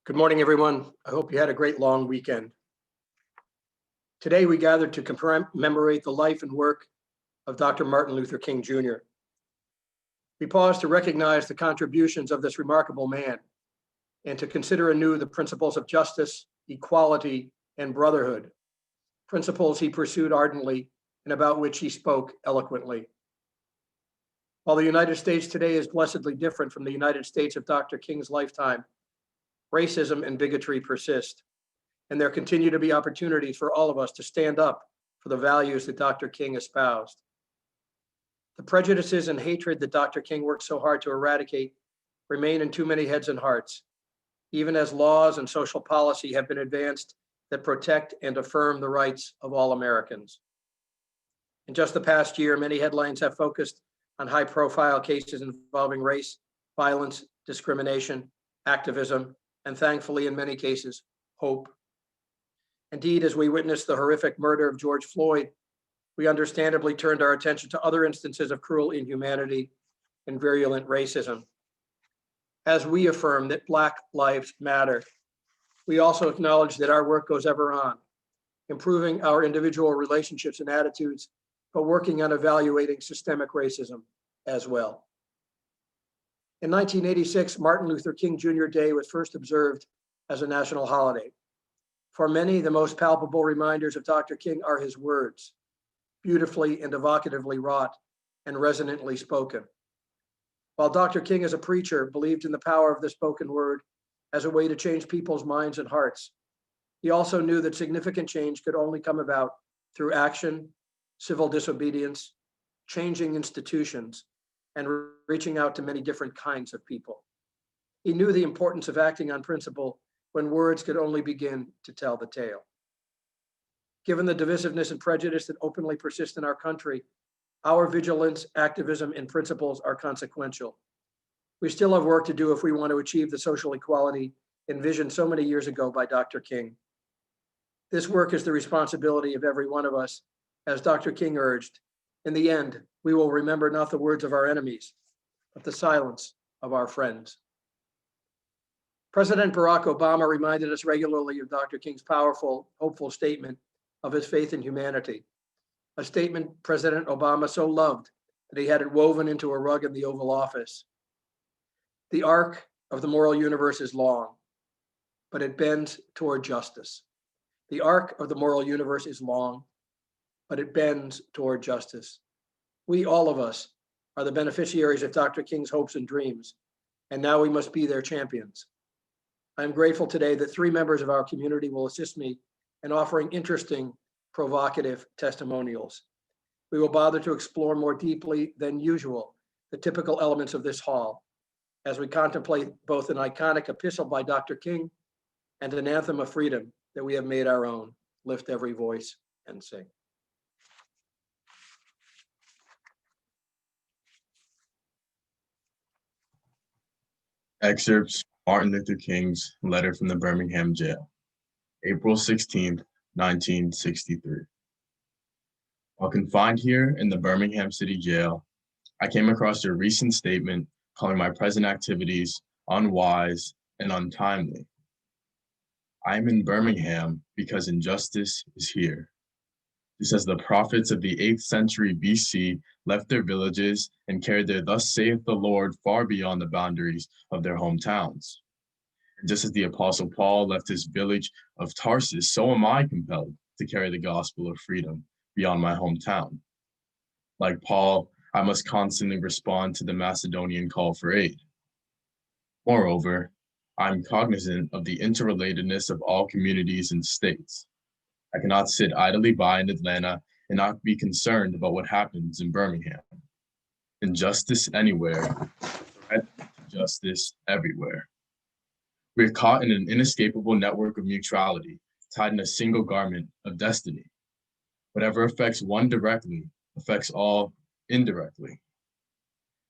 Good morning, everyone. I hope you had a great long weekend. Today, we gathered to commemorate the life and work of Dr. Martin Luther King, Jr. We pause to recognize the contributions of this remarkable man and to consider anew the principles of justice, equality, and brotherhood, principles he pursued ardently and about which he spoke eloquently. While the United States today is blessedly different from the United States of Dr. King's lifetime, racism and bigotry persist, and there continue to be opportunities for all of us to stand up for the values that Dr. King espoused. The prejudices and hatred that Dr. King worked so hard to eradicate remain in too many heads and hearts, even as laws and social policy have been advanced that protect and affirm the rights of all Americans. In just the past year, many headlines have focused on high-profile cases involving race, violence, discrimination, activism, and thankfully, in many cases, hope. Indeed, as we witnessed the horrific murder of George Floyd, we understandably turned our attention to other instances of cruel inhumanity and virulent racism. As we affirm that Black lives matter, we also acknowledge that our work goes ever on, improving our individual relationships and attitudes, but working on evaluating systemic racism as well. In 1986, Martin Luther King Jr. Day was first observed as a national holiday. For many, the most palpable reminders of Dr. King are his words, beautifully and evocatively wrought and resonantly spoken. While Dr. King, as a preacher, believed in the power of the spoken word as a way to change people's minds and hearts, he also knew that significant change could only come about through action, civil disobedience, changing institutions, and reaching out to many different kinds of people. He knew the importance of acting on principle when words could only begin to tell the tale. Given the divisiveness and prejudice that openly persist in our country, our vigilance, activism, and principles are consequential. We still have work to do if we want to achieve the social equality envisioned so many years ago by Dr. King. This work is the responsibility of every one of us. As Dr. King urged, in the end, we will remember not the words of our enemies, but the silence of our friends. President Barack Obama reminded us regularly of Dr. King's powerful, hopeful statement of his faith in humanity, a statement President Obama so loved that he had it woven into a rug in the Oval Office. The arc of the moral universe is long, but it bends toward justice. The arc of the moral universe is long, but it bends toward justice. We, all of us, are the beneficiaries of Dr. King's hopes and dreams, and now we must be their champions. I'm grateful today that 3 members of our community will assist me in offering interesting, provocative testimonials. We will bother to explore more deeply than usual the typical elements of this hall as we contemplate both an iconic epistle by Dr. King and an anthem of freedom that we have made our own. Lift every voice and sing. Excerpts from Martin Luther King's letter from the Birmingham jail, April 16, 1963. While confined here in the Birmingham City Jail, I came across your recent statement calling my present activities unwise and untimely. I am in Birmingham because injustice is here. Just as the prophets of the 8th century BC left their villages and carried their "Thus saith the Lord" far beyond the boundaries of their hometowns. And just as the Apostle Paul left his village of Tarsus, so am I compelled to carry the gospel of freedom beyond my hometown. Like Paul, I must constantly respond to the Macedonian call for aid. Moreover, I'm cognizant of the interrelatedness of all communities and states. I cannot sit idly by in Atlanta and not be concerned about what happens in Birmingham. Injustice anywhere, threat to justice everywhere. We are caught in an inescapable network of mutuality, tied in a single garment of destiny. Whatever affects one directly affects all indirectly.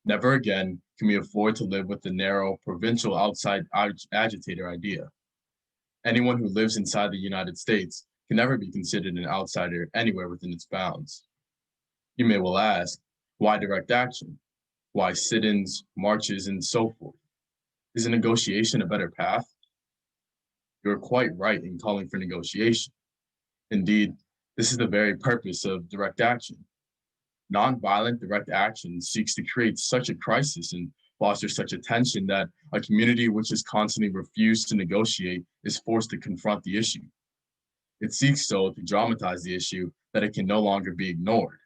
Never again can we afford to live with the narrow, provincial outside agitator idea. Anyone who lives inside the United States can never be considered an outsider anywhere within its bounds. You may well ask, why direct action? Why sit-ins, marches, and so forth? Is a negotiation a better path? You are quite right in calling for negotiation. Indeed, this is the very purpose of direct action. Nonviolent direct action seeks to create such a crisis and foster such a tension that a community which has constantly refused to negotiate is forced to confront the issue. It seeks so to dramatize the issue that it can no longer be ignored.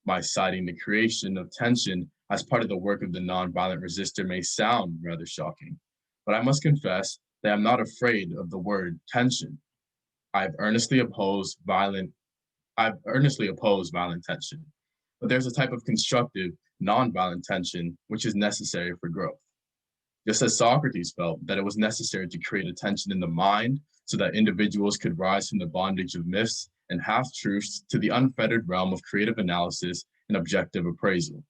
My citing the creation of tension as part of the work of the nonviolent resistor may sound rather shocking, but I must confess that I'm not afraid of the word tension. I've earnestly opposed violent tension, but there's a type of constructive, nonviolent tension which is necessary for growth. Just as Socrates felt that it was necessary to create a tension in the mind so that individuals could rise from the bondage of myths and half-truths to the unfettered realm of creative analysis and objective appraisal.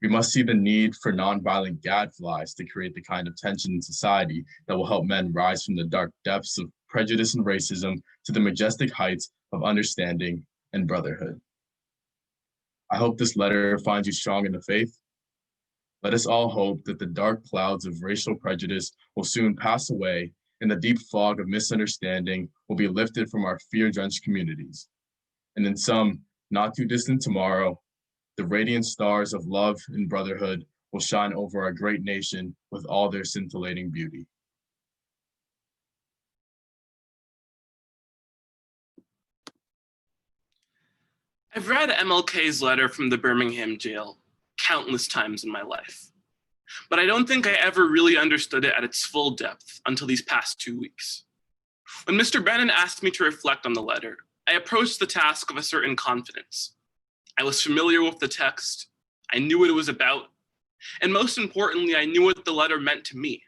We must see the need for nonviolent gadflies to create the kind of tension in society that will help men rise from the dark depths of prejudice and racism to the majestic heights of understanding and brotherhood. I hope this letter finds you strong in the faith. Let us all hope that the dark clouds of racial prejudice will soon pass away and the deep fog of misunderstanding will be lifted from our fear-drenched communities. And in some not too distant tomorrow, the radiant stars of love and brotherhood will shine over our great nation with all their scintillating beauty. I've read MLK's letter from the Birmingham jail countless times in my life, but I don't think I ever really understood it at its full depth until these past 2 weeks. When Mr. Brennan asked me to reflect on the letter, I approached the task with a certain confidence. I was familiar with the text, I knew what it was about, and most importantly, I knew what the letter meant to me.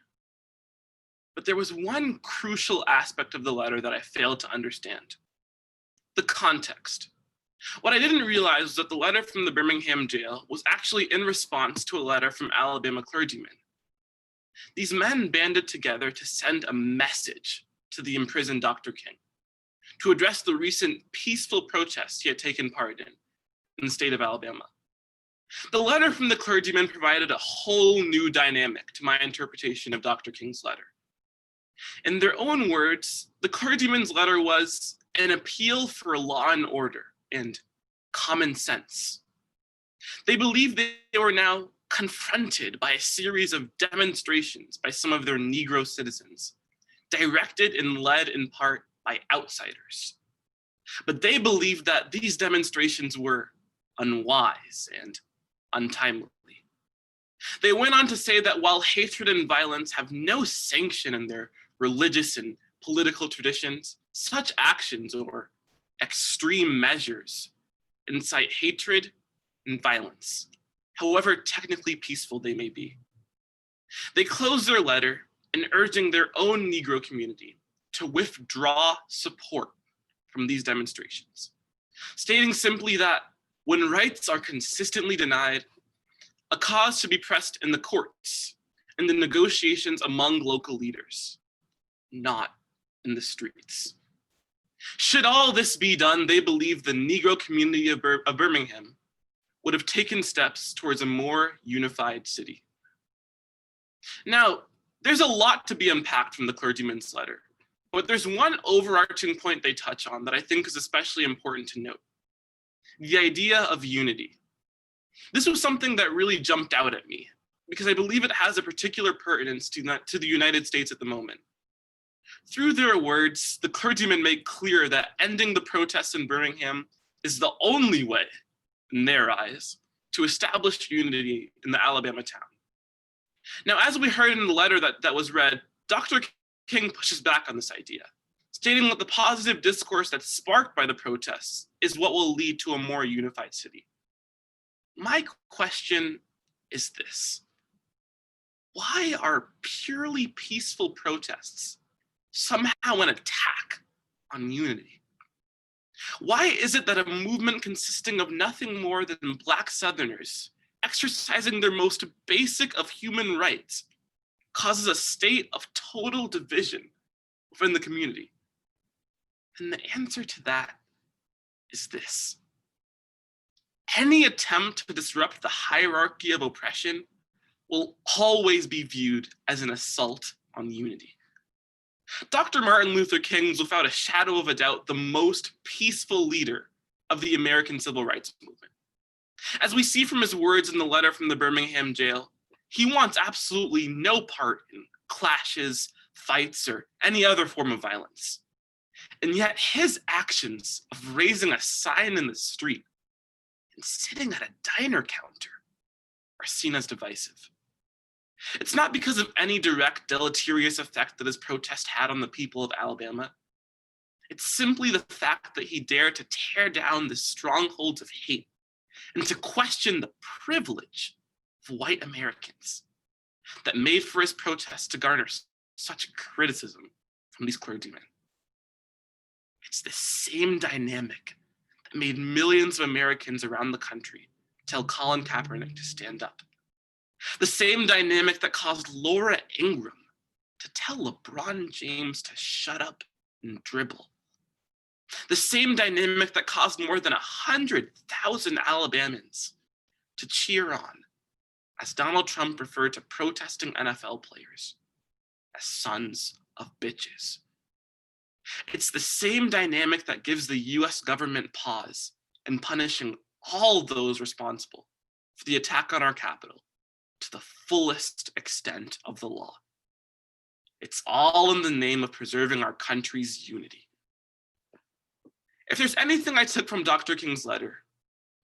But there was one crucial aspect of the letter that I failed to understand: the context. What I didn't realize was that the letter from the Birmingham jail was actually in response to a letter from Alabama clergymen. These men banded together to send a message to the imprisoned Dr. King, to address the recent peaceful protests he had taken part in the state of Alabama. The letter from the clergymen provided a whole new dynamic to my interpretation of Dr. King's letter. In their own words, the clergyman's letter was an appeal for law and order and common sense. They believed they were now confronted by a series of demonstrations by some of their Negro citizens, directed and led in part by outsiders. But they believed that these demonstrations were unwise and untimely. They went on to say that while hatred and violence have no sanction in their religious and political traditions, such actions or extreme measures incite hatred and violence, however technically peaceful they may be. They closed their letter in urging their own Negro community to withdraw support from these demonstrations, stating simply that when rights are consistently denied, a cause should be pressed in the courts and the negotiations among local leaders, not in the streets. Should all this be done, they believe the Negro community of Birmingham would have taken steps towards a more unified city. Now, there's a lot to be unpacked from the clergyman's letter, but there's one overarching point they touch on that I think is especially important to note: the idea of unity. This was something that really jumped out at me because I believe it has a particular pertinence to the United States at the moment. Through their words, the clergymen make clear that ending the protests in Birmingham is the only way, in their eyes, to establish unity in the Alabama town. Now, as we heard in the letter that was read, Dr. King pushes back on this idea, stating that the positive discourse that's sparked by the protests is what will lead to a more unified city. My question is this: why are purely peaceful protests somehow an attack on unity? Why is it that a movement consisting of nothing more than Black Southerners exercising their most basic of human rights causes a state of total division within the community? And the answer to that is this: any attempt to disrupt the hierarchy of oppression will always be viewed as an assault on unity. Dr. Martin Luther King was without a shadow of a doubt the most peaceful leader of the American Civil Rights Movement. As we see from his words in the letter from the Birmingham jail, he wants absolutely no part in clashes, fights, or any other form of violence. And yet his actions of raising a sign in the street and sitting at a diner counter are seen as divisive. It's not because of any direct deleterious effect that his protest had on the people of Alabama. It's simply the fact that he dared to tear down the strongholds of hate and to question the privilege of white Americans that made for his protest to garner such criticism from these clergymen. It's the same dynamic that made millions of Americans around the country tell Colin Kaepernick to stand up. The same dynamic that caused Laura Ingraham to tell LeBron James to shut up and dribble. The same dynamic that caused more than 100,000 Alabamans to cheer on as Donald Trump referred to protesting NFL players as sons of bitches. It's the same dynamic that gives the US government pause in punishing all those responsible for the attack on our Capitol to the fullest extent of the law. It's all in the name of preserving our country's unity. If there's anything I took from Dr. King's letter,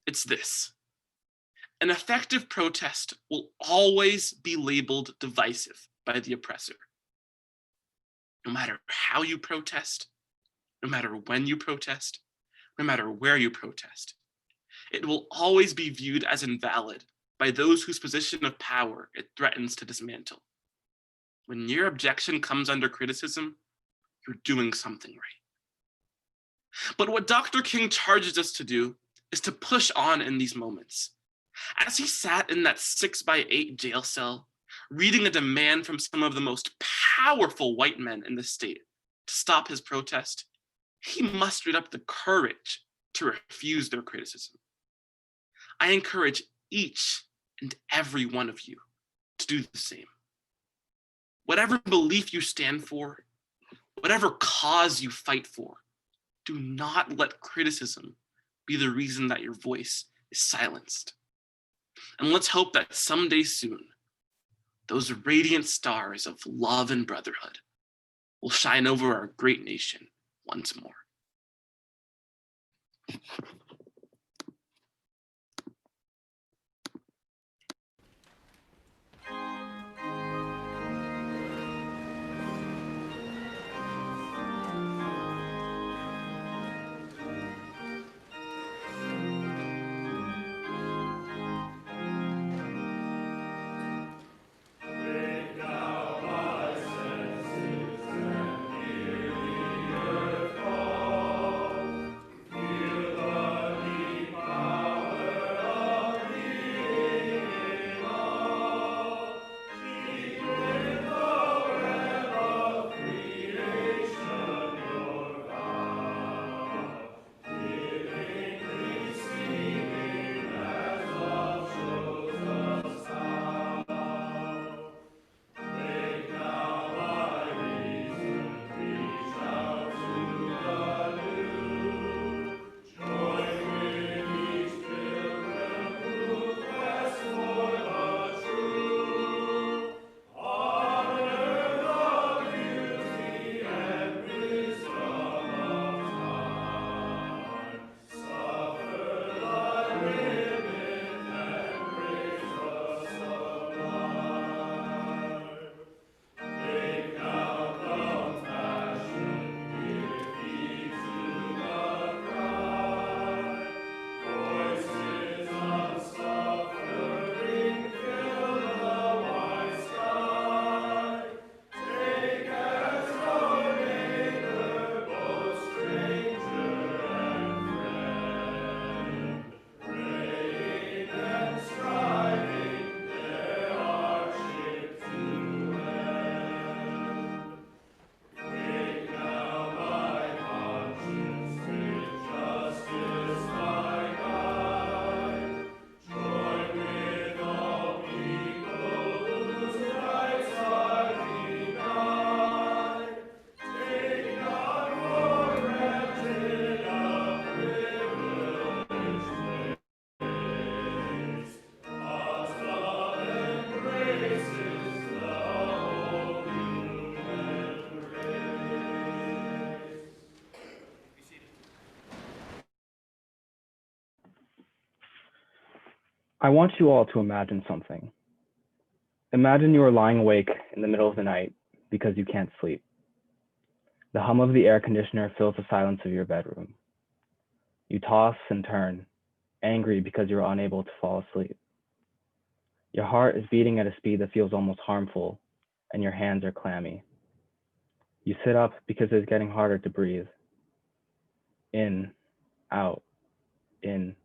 it's this. An effective protest will always be labeled divisive by the oppressor. No matter how you protest, no matter when you protest, no matter where you protest, it will always be viewed as invalid by those whose position of power it threatens to dismantle. When your objection comes under criticism, you're doing something right. But what Dr. King charges us to do is to push on in these moments. As he sat in that 6x8 jail cell, reading a demand from some of the most powerful white men in the state to stop his protest, he mustered up the courage to refuse their criticism. I encourage each and every one of you to do the same. Whatever belief you stand for, whatever cause you fight for, do not let criticism be the reason that your voice is silenced. And let's hope that someday soon, those radiant stars of love and brotherhood will shine over our great nation once more. I want you all to imagine something. Imagine you are lying awake in the middle of the night because you can't sleep. The hum of the air conditioner fills the silence of your bedroom. You toss and turn, angry because you're unable to fall asleep. Your heart is beating at a speed that feels almost harmful, and your hands are clammy. You sit up because it's getting harder to breathe. In, out, in,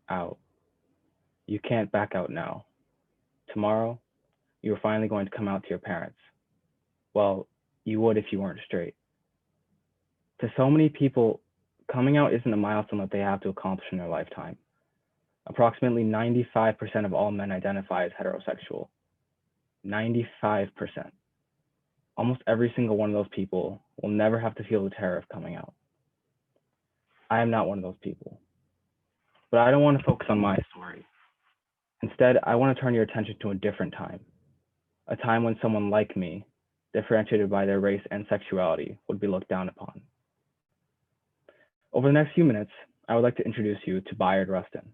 out. You can't back out now. Tomorrow, you are finally going to come out to your parents. Well, you would if you weren't straight. To so many people, coming out isn't a milestone that they have to accomplish in their lifetime. Approximately 95% of all men identify as heterosexual. 95%. Almost every single one of those people will never have to feel the terror of coming out. I am not one of those people. But I don't want to focus on my story. Instead, I want to turn your attention to a different time. A time when someone like me, differentiated by their race and sexuality, would be looked down upon. Over the next few minutes, I would like to introduce you to Bayard Rustin.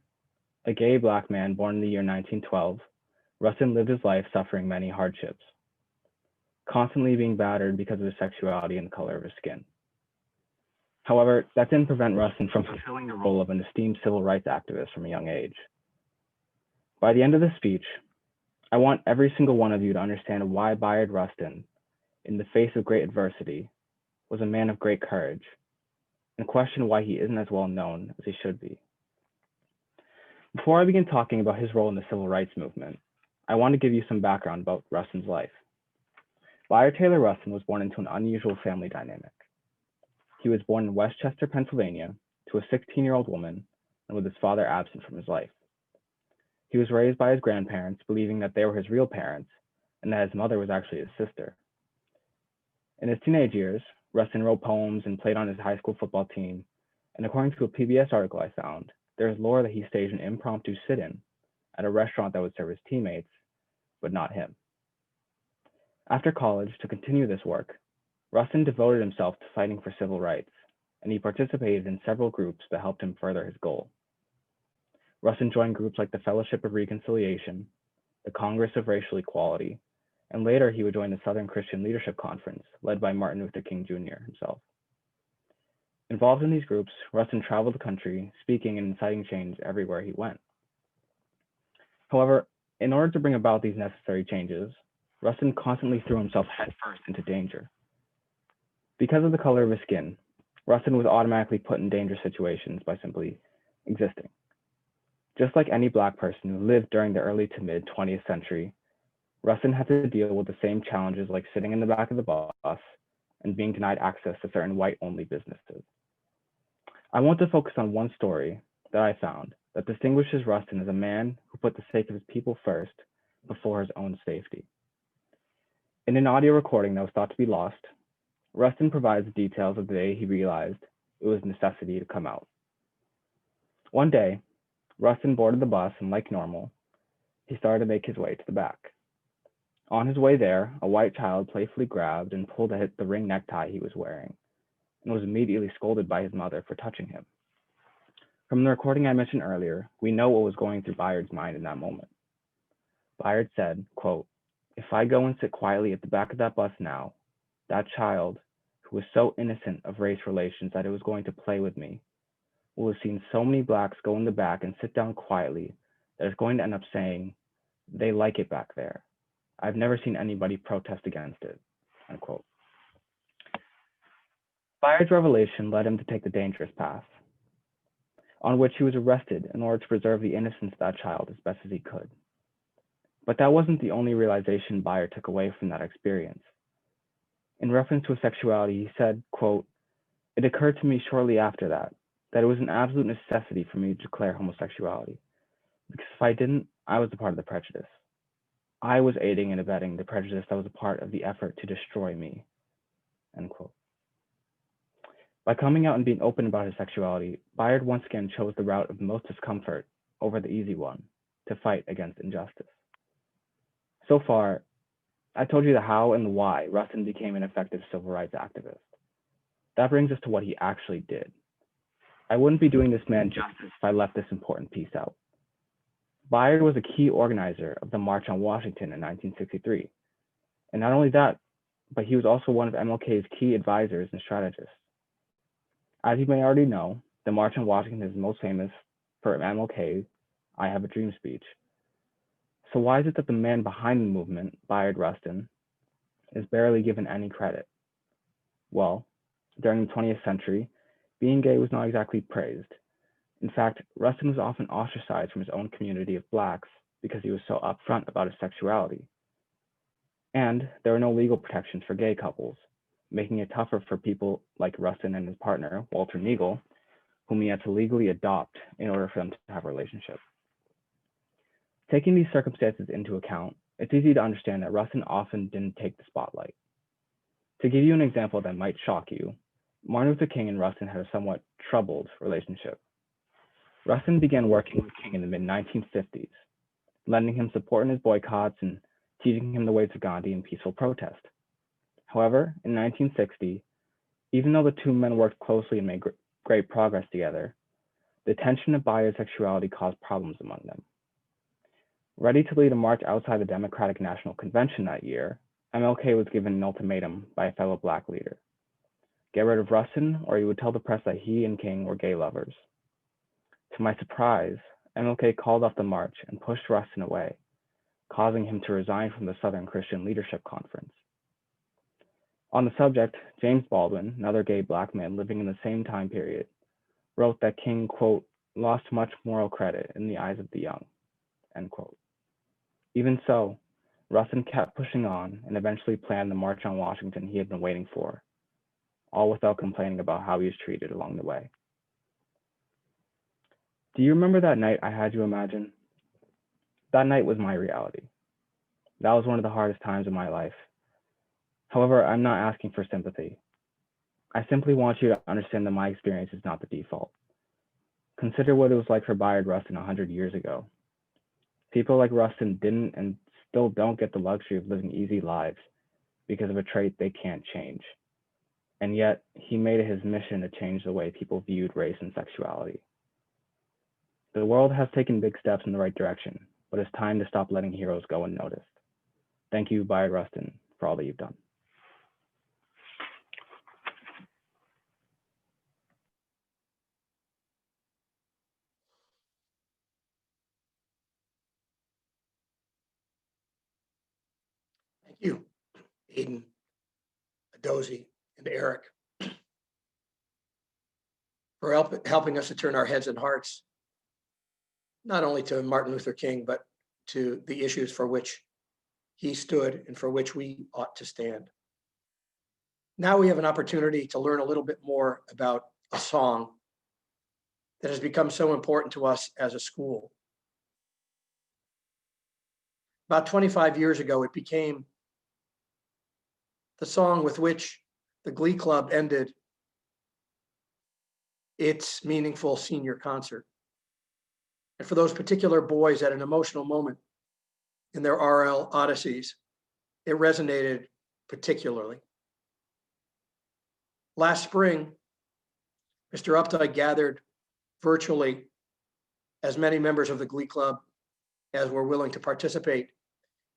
A gay Black man born in the year 1912, Rustin lived his life suffering many hardships, constantly being battered because of his sexuality and the color of his skin. However, that didn't prevent Rustin from fulfilling the role of an esteemed civil rights activist from a young age. By the end of this speech, I want every single one of you to understand why Bayard Rustin, in the face of great adversity, was a man of great courage, and question why he isn't as well known as he should be. Before I begin talking about his role in the civil rights movement, I want to give you some background about Rustin's life. Bayard Taylor Rustin was born into an unusual family dynamic. He was born in Westchester, Pennsylvania, to a 16-year-old woman and with his father absent from his life. He was raised by his grandparents, believing that they were his real parents and that his mother was actually his sister. In his teenage years, Rustin wrote poems and played on his high school football team, and according to a PBS article I found, there is lore that he staged an impromptu sit-in at a restaurant that would serve his teammates, but not him. After college, to continue this work, Rustin devoted himself to fighting for civil rights, and he participated in several groups that helped him further his goal. Rustin joined groups like the Fellowship of Reconciliation, the Congress of Racial Equality, and later he would join the Southern Christian Leadership Conference, led by Martin Luther King Jr. himself. Involved in these groups, Rustin traveled the country, speaking and inciting change everywhere he went. However, in order to bring about these necessary changes, Rustin constantly threw himself headfirst into danger. Because of the color of his skin, Rustin was automatically put in dangerous situations by simply existing. Just like any Black person who lived during the early to mid 20th century, Rustin had to deal with the same challenges like sitting in the back of the bus and being denied access to certain white-only businesses. I want to focus on one story that I found that distinguishes Rustin as a man who put the sake of his people first before his own safety. In an audio recording that was thought to be lost, Rustin provides the details of the day he realized it was a necessity to come out. One day, Rustin boarded the bus and, like normal, he started to make his way to the back. On his way there, a white child playfully grabbed and pulled at the ring necktie he was wearing and was immediately scolded by his mother for touching him. From the recording I mentioned earlier, we know what was going through Bayard's mind in that moment. Bayard said, quote, "If I go and sit quietly at the back of that bus now, that child, who was so innocent of race relations that it was going to play with me, will have seen so many Blacks go in the back and sit down quietly that it's going to end up saying, they like it back there. I've never seen anybody protest against it," unquote. Bayard's revelation led him to take the dangerous path, on which he was arrested in order to preserve the innocence of that child as best as he could. But that wasn't the only realization Bayard took away from that experience. In reference to his sexuality, he said, quote, "It occurred to me shortly after that it was an absolute necessity for me to declare homosexuality, because if I didn't, I was a part of the prejudice. I was aiding and abetting the prejudice that was a part of the effort to destroy me," end quote. By coming out and being open about his sexuality, Bayard once again chose the route of most discomfort over the easy one, to fight against injustice. So far, I told you the how and the why Rustin became an effective civil rights activist. That brings us to what he actually did. I wouldn't be doing this man justice if I left this important piece out. Bayard was a key organizer of the March on Washington in 1963. And not only that, but he was also one of MLK's key advisors and strategists. As you may already know, the March on Washington is most famous for MLK's "I Have a Dream" speech. So why is it that the man behind the movement, Bayard Rustin, is barely given any credit? Well, during the 20th century, being gay was not exactly praised. In fact, Rustin was often ostracized from his own community of Blacks because he was so upfront about his sexuality. And there were no legal protections for gay couples, making it tougher for people like Rustin and his partner, Walter Neagle, whom he had to legally adopt in order for them to have a relationship. Taking these circumstances into account, it's easy to understand that Rustin often didn't take the spotlight. To give you an example that might shock you, Martin Luther King and Rustin had a somewhat troubled relationship. Rustin began working with King in the mid-1950s, lending him support in his boycotts and teaching him the ways of Gandhi and peaceful protest. However, in 1960, even though the two men worked closely and made great progress together, the tension of Bayard's sexuality caused problems among them. Ready to lead a march outside the Democratic National Convention that year, MLK was given an ultimatum by a fellow Black leader. Get rid of Rustin, or he would tell the press that he and King were gay lovers. To my surprise, MLK called off the march and pushed Rustin away, causing him to resign from the Southern Christian Leadership Conference. On the subject, James Baldwin, another gay Black man living in the same time period, wrote that King, quote, lost much moral credit in the eyes of the young, end quote. Even so, Rustin kept pushing on and eventually planned the March on Washington he had been waiting for, all without complaining about how he was treated along the way. Do you remember that night I had you imagine? That night was my reality. That was one of the hardest times of my life. However, I'm not asking for sympathy. I simply want you to understand that my experience is not the default. Consider what it was like for Bayard Rustin 100 years ago. People like Rustin didn't and still don't get the luxury of living easy lives because of a trait they can't change. And yet, he made it his mission to change the way people viewed race and sexuality. The world has taken big steps in the right direction, but it's time to stop letting heroes go unnoticed. Thank you, Bayard Rustin, for all that you've done. Thank you, Aiden, Adozie, and Eric, for helping us to turn our heads and hearts, not only to Martin Luther King, but to the issues for which he stood and for which we ought to stand. Now we have an opportunity to learn a little bit more about a song that has become so important to us as a school. About 25 years ago, it became the song with which the Glee Club ended its meaningful senior concert. And for those particular boys at an emotional moment in their RL odysseys, it resonated particularly. Last spring, Mr. Updike gathered virtually as many members of the Glee Club as were willing to participate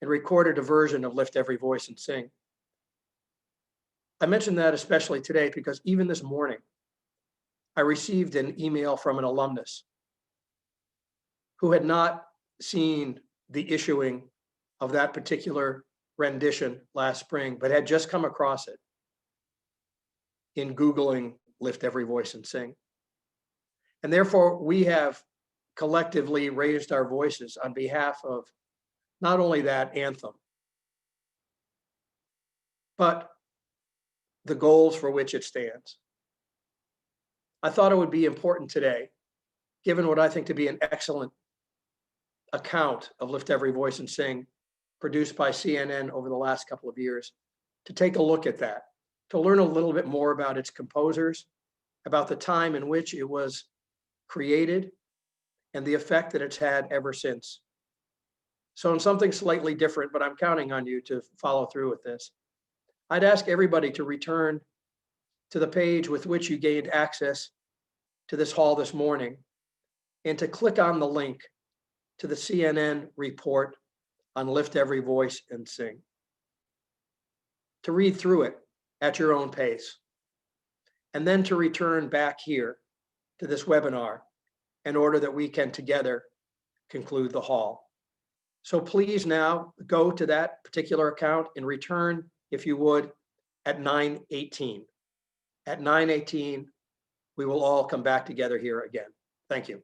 and recorded a version of Lift Every Voice and Sing. I mention that especially today because even this morning, I received an email from an alumnus who had not seen the issuing of that particular rendition last spring, but had just come across it in Googling Lift Every Voice and Sing. And therefore, we have collectively raised our voices on behalf of not only that anthem, but the goals for which it stands. I thought it would be important today, given what I think to be an excellent account of Lift Every Voice and Sing produced by CNN over the last couple of years, to take a look at that, to learn a little bit more about its composers, about the time in which it was created, and the effect that it's had ever since. So in something slightly different, but I'm counting on you to follow through with this, I'd ask everybody to return to the page with which you gained access to this hall this morning and to click on the link to the CNN report on Lift Every Voice and Sing, to read through it at your own pace, and then to return back here to this webinar in order that we can together conclude the hall. So please now go to that particular account and return, if you would, at 9:18. At 9:18, we will all come back together here again. Thank you.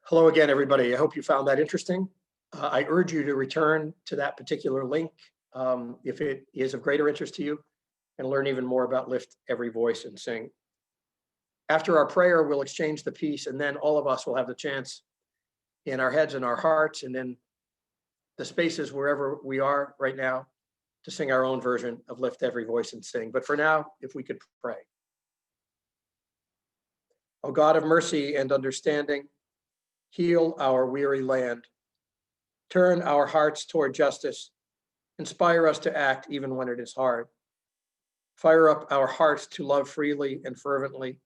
Hello again, everybody. I hope you found that interesting. I urge you to return to that particular link if it is of greater interest to you. and learn even more about Lift Every Voice and Sing. After our prayer, we'll exchange the piece, and then all of us will have the chance in our heads and our hearts and in the spaces wherever we are right now to sing our own version of Lift Every Voice and Sing. But for now, if we could pray. O God of mercy and understanding, heal our weary land. Turn our hearts toward justice. Inspire us to act even when it is hard. Fire up our hearts to love freely and fervently.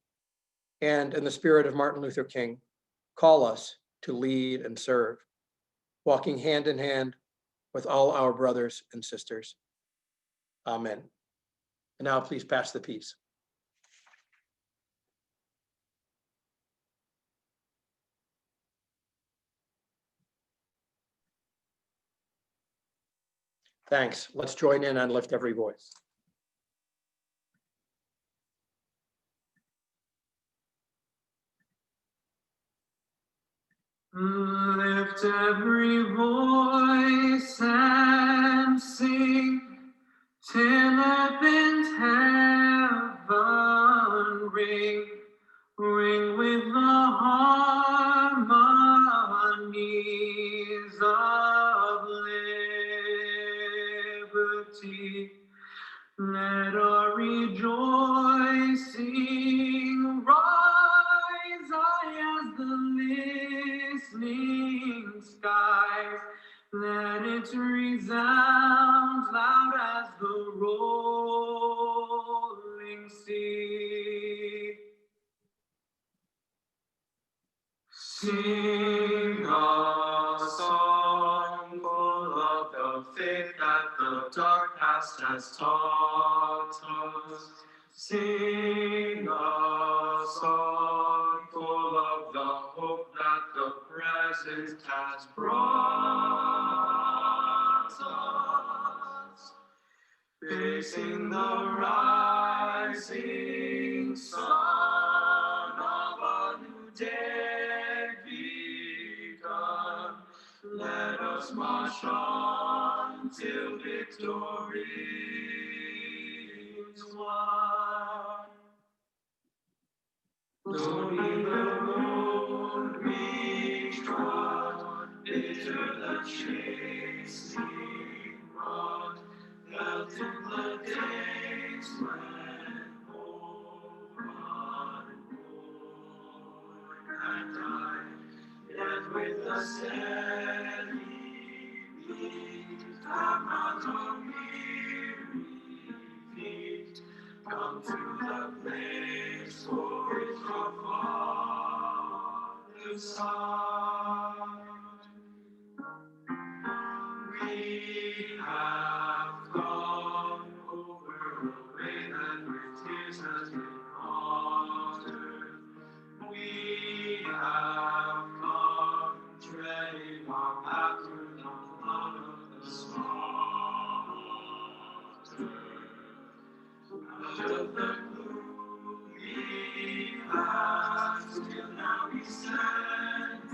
And in the spirit of Martin Luther King, call us to lead and serve, walking hand in hand with all our brothers and sisters. Amen. And now please pass the peace. Thanks. Let's join in on Lift Every Voice. Lift every voice and sing, till heaven's heaven ring, ring with the harmonies of liberty. Let our rejoicing rise high as the listening skies. Let it resound loud as the rolling sea. Sing a song full of the faith that the dark past has taught us. Sing a song full of the hope that the present has brought us. Facing the rising sun of a new day begun, let us march on till victory is won. Lonely the road we trod, bitter the chasing rod, felt in the days when hope unborn had died, yet with a steady beat, have not our weary feet come to the place for which our fathers sighed. We have gone over a way that with tears has been watered. We have come treading our path through the blood of the slaughter. Out of the gloomy past, till now we stand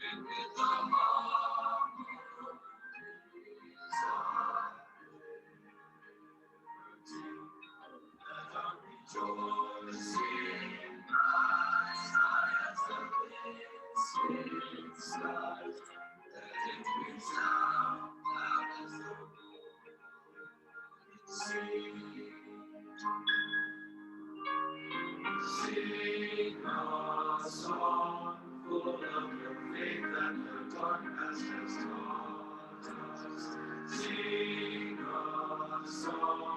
Sing a song full of your faith that the dark past has taught us. Sing a song